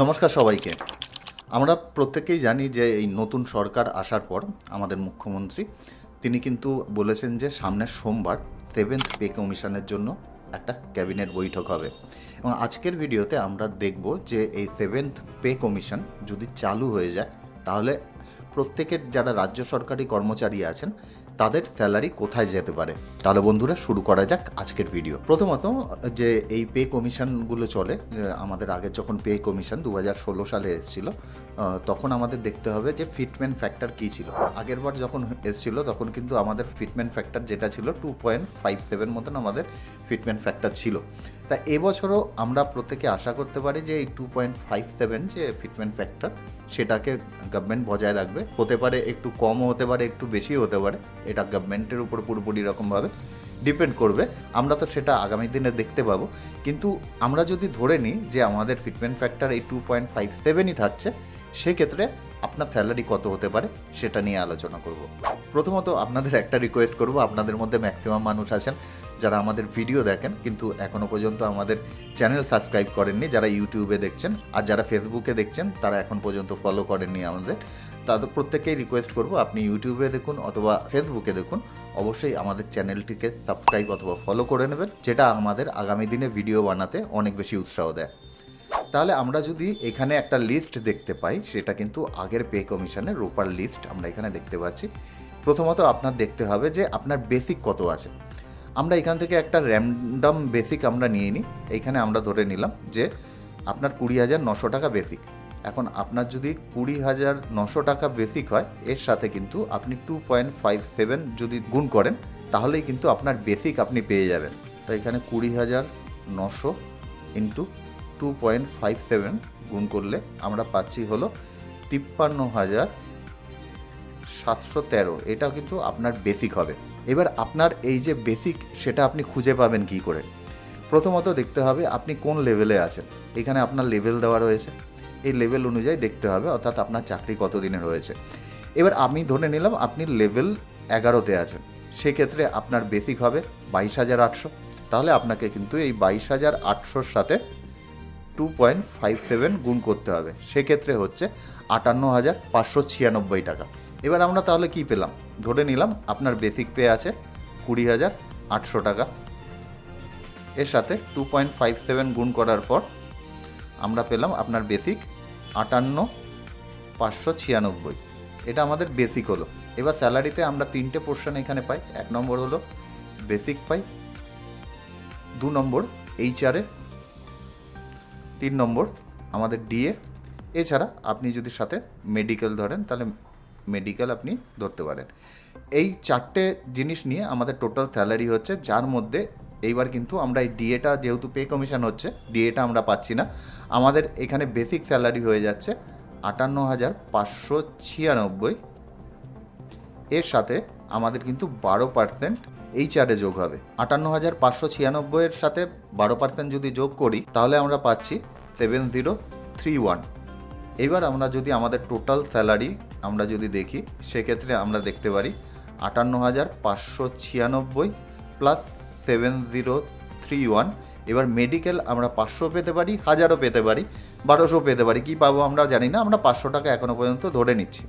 নমস্কার সবাইকে। আমরা প্রত্যেকেই জানি যে এই নতুন সরকার আসার পর আমাদের মুখ্যমন্ত্রী তিনি কিন্তু বলেছেন যে সামনের সোমবার 7th পে কমিশনের জন্য একটা ক্যাবিনেট বৈঠক হবে এবং আজকের ভিডিওতে আমরা দেখব যে এই 7th পে কমিশন যদি চালু হয়ে যায় তাহলে প্রত্যেকের যারা রাজ্য সরকারি কর্মচারী আছেন তাদের স্যালারি কোথায় যেতে পারে। তাহলে বন্ধুরা শুরু করা যাক আজকের ভিডিও। প্রথমত যে এই পে কমিশনগুলো চলে, আমাদের আগে যখন পে কমিশন 2016 সালে এসেছিল তখন আমাদের দেখতে হবে যে ফিটমেন্ট ফ্যাক্টর কী ছিল। আগের বার যখন এসেছিল তখন কিন্তু আমাদের ফিটমেন্ট ফ্যাক্টর যেটা ছিল 2.57 মতন আমাদের ফিটমেন্ট ফ্যাক্টর ছিল। তা এবছরও আমরা প্রত্যেকে আশা করতে পারি যে এই 2.57 যে ফিটমেন্ট ফ্যাক্টর সেটাকে গভর্নমেন্ট বজায় রাখবে। হতে পারে একটু কমও হতে পারে, একটু বেশিও হতে পারে, এটা গভর্নমেন্টের উপর পুরোপুরি রকমভাবে ডিপেন্ড করবে। আমরা তো সেটা আগামী দিনে দেখতে পাবো। কিন্তু আমরা যদি ধরে নিই যে আমাদের ফিটমেন্ট ফ্যাক্টর এই 2.57ই থাকছে, সেক্ষেত্রে আপনার স্যালারি কত হতে পারে সেটা নিয়ে আলোচনা করব। প্রথমত আপনাদের একটা রিকোয়েস্ট করব, আপনাদের মধ্যে ম্যাক্সিমাম মানুষ আছেন যারা আমাদের ভিডিও দেখেন কিন্তু এখনও পর্যন্ত আমাদের চ্যানেল সাবস্ক্রাইব করেননি, যারা ইউটিউবে দেখছেন, আর যারা ফেসবুকে দেখছেন তারা এখন পর্যন্ত ফলো করেননি আমাদের। তাদের প্রত্যেকেই রিকোয়েস্ট করব আপনি ইউটিউবে দেখুন অথবা ফেসবুকে দেখুন, অবশ্যই আমাদের চ্যানেলটিকে সাবস্ক্রাইব অথবা ফলো করে নেবেন, যেটা আমাদের আগামী দিনে ভিডিও বানাতে অনেক বেশি উৎসাহ দেয়। তাহলে আমরা যদি এখানে একটা লিস্ট দেখতে পাই, সেটা কিন্তু আগের পে কমিশনের রোপার লিস্ট আমরা এখানে দেখতে পাচ্ছি। প্রথমত আপনার দেখতে হবে যে আপনার বেসিক কত আছে। আমরা এখান থেকে একটা র্যান্ডম বেসিক আমরা নিয়ে নিই। এইখানে আমরা ধরে নিলাম যে আপনার 20,900 টাকা বেসিক। এখন আপনার যদি 20,900 টাকা বেসিক হয়, এর সাথে কিন্তু আপনি 2.57 যদি গুণ করেন তাহলেই কিন্তু আপনার বেসিক আপনি পেয়ে যাবেন। তো এখানে 20,900 ইন্টু 2.57 গুণ করলে আমরা পাচ্ছি হলো 53,713। এটা কিন্তু আপনার বেসিক হবে। এবার আপনার এই যে বেসিক সেটা আপনি খুঁজে পাবেন কি করে? প্রথমত দেখতে হবে আপনি কোন লেভেলে আছেন। এখানে আপনার লেভেল দেওয়া রয়েছে, এই লেভেল অনুযায়ী দেখতে হবে, অর্থাৎ আপনার চাকরি কতদিনের রয়েছে। এবার আমি ধরে নিলাম আপনি লেভেল 11তে আছেন, সেক্ষেত্রে আপনার বেসিক হবে 22,800। তাহলে আপনাকে কিন্তু এই 22,800-র সাথে 2.57 গুণ করতে হবে, সেক্ষেত্রে হচ্ছে 58,596 টাকা। এবার আমরা তাহলে কি পেলাম? ধরে নিলাম আপনার বেসিক পে আছে 20,800 টাকা, এর সাথে 2.57 গুণ করার পর আমরা পেলাম আপনার বেসিক 58,596। এটা আমাদের বেসিক হলো। এবার স্যালারিতে আমরা 3টে পোর্শন এখানে পাই। 1 নম্বর হলো বেসিক পাই, 2 নম্বর এইচআরএ, 3 নম্বর আমাদের ডিএ। এছাড়া আপনি যদি সাথে মেডিকেল ধরেন তাহলে মেডিকেল আপনি ধরতে পারেন। এই 4টে জিনিস নিয়ে আমাদের টোটাল স্যালারি হচ্ছে, যার মধ্যে এইবার কিন্তু আমরা এই ডিএটা যেহেতু পে কমিশন হচ্ছে, ডিএটা আমরা পাচ্ছি না। আমাদের এখানে বেসিক স্যালারি হয়ে যাচ্ছে 58,596। এর সাথে আমাদের কিন্তু 12% এইচআরএ যোগ হবে। 58,596-এর সাথে 12% যদি যোগ করি তাহলে আমরা পাচ্ছি 7031। এবার আমরা যদি আমাদের টোটাল স্যালারি আমরা যদি দেখি, সেক্ষেত্রে আমরা দেখতে পারি 58,596 প্লাস 7031। এবার মেডিকেল আমরা 500 পেতে পারি, 1000ও পেতে পারি, 1200 পেতে পারি, কি পাবো আমরা জানি না। আমরা 500 টাকা এখনও পর্যন্ত ধরে নিচ্ছি,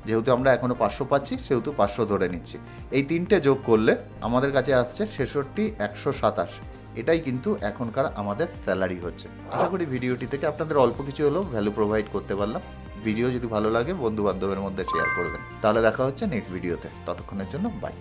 যেহেতু আমরা এখনও 500 পাচ্ছি সেহেতু 500 ধরে নিচ্ছি। এই 3টে যোগ করলে আমাদের কাছে আসছে 66,127। এটাই কিন্তু এখনকার আমাদের স্যালারি হচ্ছে। আশা করি ভিডিওটি থেকে আপনাদের অল্প কিছু হলেও ভ্যালু প্রোভাইড করতে পারলাম। ভিডিও যদি ভালো লাগে বন্ধু বান্ধবের মধ্যে শেয়ার করবেন। তাহলে দেখা হচ্ছে নেক্সট ভিডিওতে। ততক্ষণের জন্য বাই।